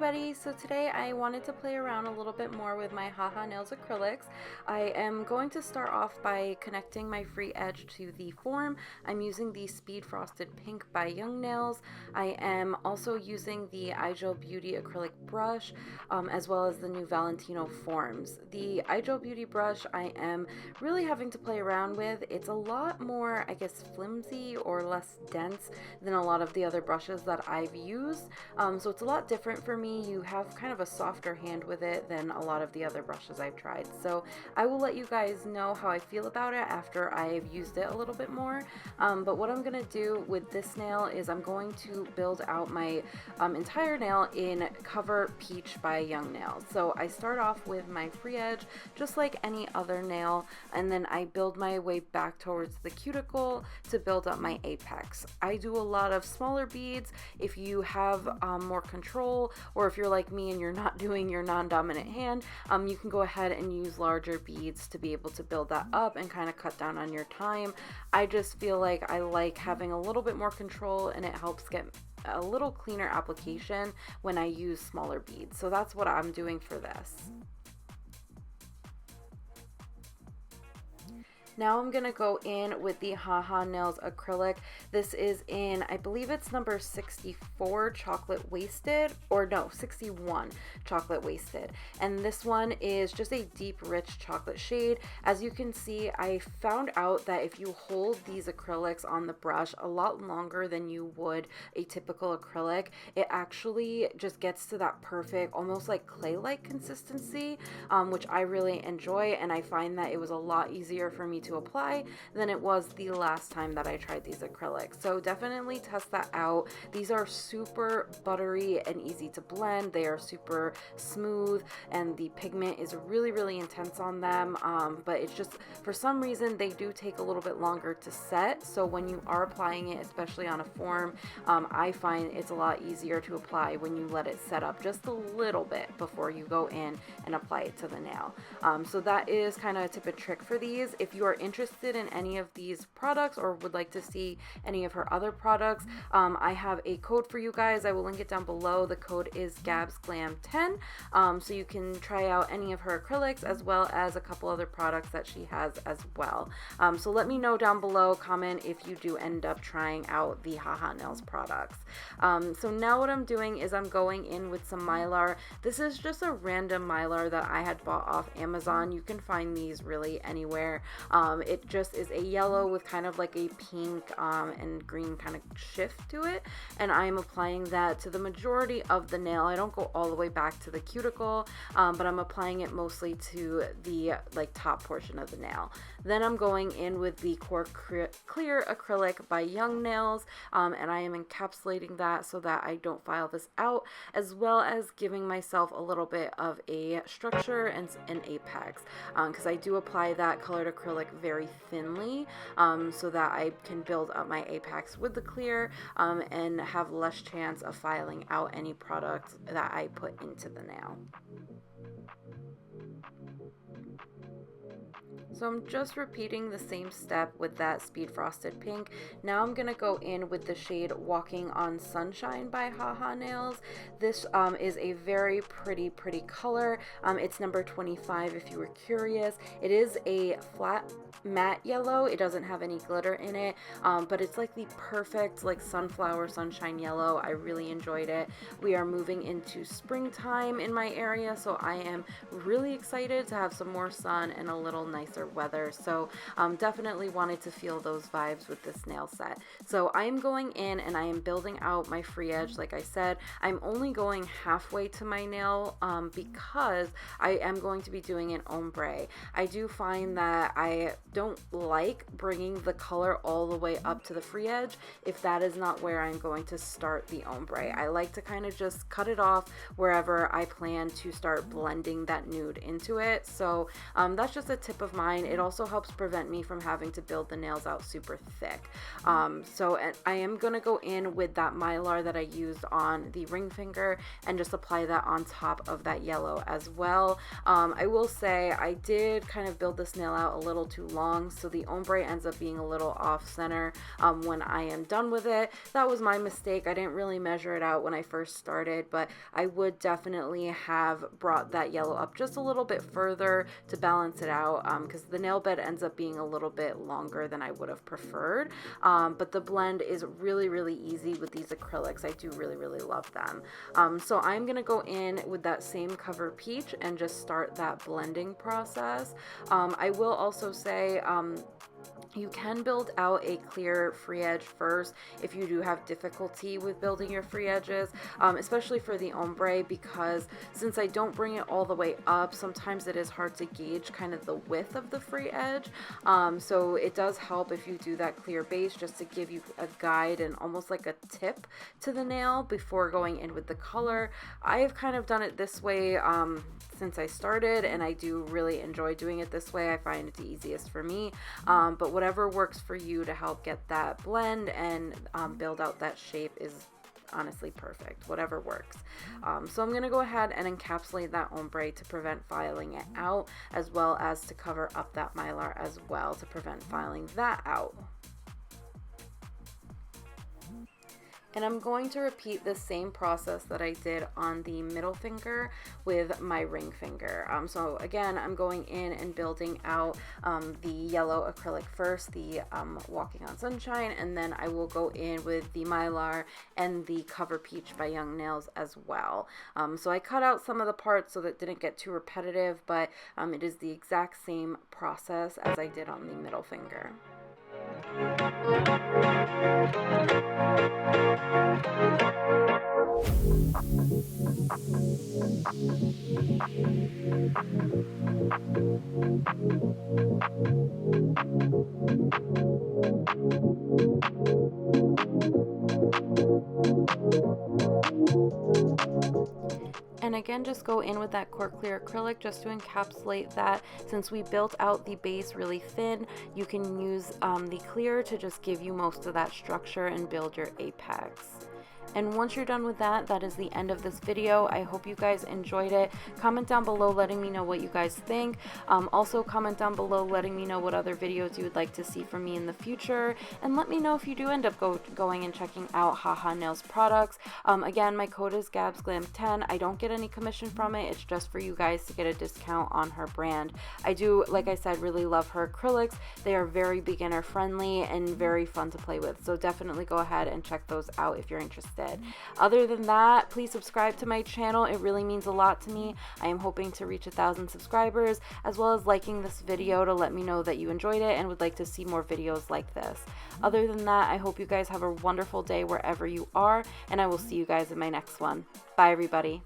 everybody, so today I wanted to play around a little bit more with my Haha Nails acrylics. I am going to start off by connecting my free edge to the form. I'm using the Speed Frosted Pink by Young Nails. I am also using the iGel Beauty acrylic brush as well as the new Valentino forms. The iGel Beauty brush I am really having to play around with. It's a lot more, I guess, flimsy or less dense than a lot of the other brushes that I've used. So it's a lot different for me. You have kind of a softer hand with it than a lot of the other brushes I've tried. So I will let you guys know how I feel about it after I've used it a little bit more. But what I'm going to do with this nail is I'm going to build out my entire nail in Cover Peach by Young Nails. So I start off with my free edge just like any other nail, and then I build my way back towards the cuticle to build up my apex. I do a lot of smaller beads. If you have more control, or if you're like me and you're not doing your non-dominant hand, you can go ahead and use larger beads to be able to build that up and kind of cut down on your time. I just feel like I like having a little bit more control, and it helps get a little cleaner application when I use smaller beads. So that's what I'm doing for this. Now I'm going to go in with the Haha Nails acrylic. This is in, I believe it's number 64 Chocolate Wasted, or no, 61 Chocolate Wasted. And this one is just a deep, rich chocolate shade. As you can see, I found out that if you hold these acrylics on the brush a lot longer than you would a typical acrylic, it actually just gets to that perfect, almost like clay-like consistency, which I really enjoy, and I find that it was a lot easier for me to apply than it was the last time that I tried these acrylics. So definitely test that out. These are super buttery and easy to blend. They are super smooth, and the pigment is really, really intense on them, but it's just, for some reason, they do take a little bit longer to set. So when you are applying it, especially on a form, I find it's a lot easier to apply when you let it set up just a little bit before you go in and apply it to the nail. So that is kind of a tip and trick for these. If you are interested in any of these products or would like to see any of her other products, I have a code for you guys. I will link it down below. The code is GabsGlam10, so you can try out any of her acrylics as well as a couple other products that she has as well. So let me know down below, comment if you do end up trying out the Haha Nails products. So now what I'm doing is I'm going in with some Mylar. This is just a random Mylar that I had bought off Amazon. You can find these really anywhere. It just is a yellow with kind of like a pink and green kind of shift to it, and I'm applying that to the majority of the nail. I don't go all the way back to the cuticle, but I'm applying it mostly to the top portion of the nail. Then I'm going in with the Core Clear acrylic by Young Nails, and I am encapsulating that so that I don't file this out, as well as giving myself a little bit of a structure and an apex, because I do apply that colored acrylic very thinly, so that I can build up my apex with the clear and have less chance of filing out any product that I put into the nail. So I'm just repeating the same step with that Speed Frosted Pink. Now I'm going to go in with the shade Walking on Sunshine by Haha Nails. This is a very pretty color. It's number 25 if you were curious. It is a flat matte yellow. It doesn't have any glitter in it, but it's like the perfect sunflower sunshine yellow. I really enjoyed it. We are moving into springtime in my area, so I am really excited to have some more sun and a little nicer weather. So definitely wanted to feel those vibes with this nail set. So I'm going in and I am building out my free edge. Like I said, I'm only going halfway to my nail because I am going to be doing an ombre. I do find that I don't like bringing the color all the way up to the free edge if that is not where I'm going to start the ombre. I like to kind of just cut it off wherever I plan to start blending that nude into it. So that's just a tip of mine. sunshine, it also helps prevent me from having to build the nails out super thick. So I am going to go in with that Mylar that I used on the ring finger and just apply that on top of that yellow as well. I will say I did kind of build this nail out a little too long, so the ombre ends up being a little off center when I am done with it. That was my mistake. I didn't really measure it out when I first started, but I would definitely have brought that yellow up just a little bit further to balance it out, because the nail bed ends up being a little bit longer than I would have preferred. But the blend is really, really easy with these acrylics. I do really, really love them. So I'm going to go in with that same cover peach and just start that blending process. I will also say, you can build out a clear free edge first if you do have difficulty with building your free edges, especially for the ombre, because since I don't bring it all the way up, sometimes it is hard to gauge kind of the width of the free edge. So it does help if you do that clear base, just to give you a guide and almost like a tip to the nail before going in with the color. I have kind of done it this way since I started, and I do really enjoy doing it this way. I find it the easiest for me, but whatever works for you to help get that blend and build out that shape is honestly perfect. Whatever works. So I'm going to go ahead and encapsulate that ombre to prevent filing it out, as well as to cover up that Mylar as well to prevent filing that out. And I'm going to repeat the same process that I did on the middle finger with my ring finger. So again, I'm going in and building out the yellow acrylic first, the Walking on Sunshine, and then I will go in with the Mylar and the Cover Peach by Young Nails as well. So I cut out some of the parts so that it didn't get too repetitive, but it is the exact same process as I did on the middle finger. And again, just go in with that Core Clear acrylic just to encapsulate that. Since we built out the base really thin, you can use the clear to just give you most of that structure and build your apex. And once you're done with that, that is the end of this video. I hope you guys enjoyed it. Comment down below letting me know what you guys think. Also comment down below letting me know what other videos you would like to see from me in the future. And let me know if you do end up going and checking out Haha Nails products. Again, my code is GabsGlam10. I don't get any commission from it. It's just for you guys to get a discount on her brand. I do, like I said, really love her acrylics. They are very beginner friendly and very fun to play with. So definitely go ahead and check those out if you're interested. Other than that, please subscribe to my channel. It really means a lot to me. I am hoping to reach 1,000 subscribers, as well as liking this video to let me know that you enjoyed it and would like to see more videos like this. Other than that, I hope you guys have a wonderful day wherever you are, and I will see you guys in my next one. Bye, everybody.